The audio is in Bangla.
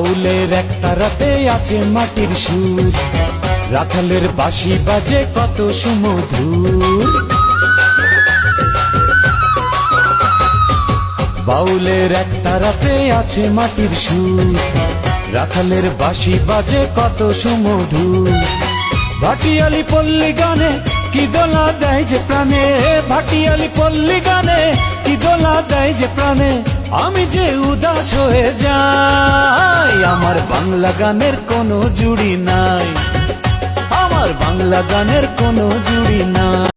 বাউলের এক তারাতে আছে মাটির সুর, রাখালের বাঁশি বাজে কত সুমধুর। বাউলের এক তারাতে আছে মাটির সুর, রাখালের বাঁশি বাজে কত সুমধুর। ভাটিয়ালি পল্লী গানে কি দোলা দেয় যে প্রাণে, ভাটিয়ালি পল্লী গানে কি দোলা দেয় যে প্রাণে, আমি যে উদাস হয়ে যাই। আমার বাংলা গানের কোনো জুড়ি নাই, আমার বাংলা গানের কোনো জুড়ি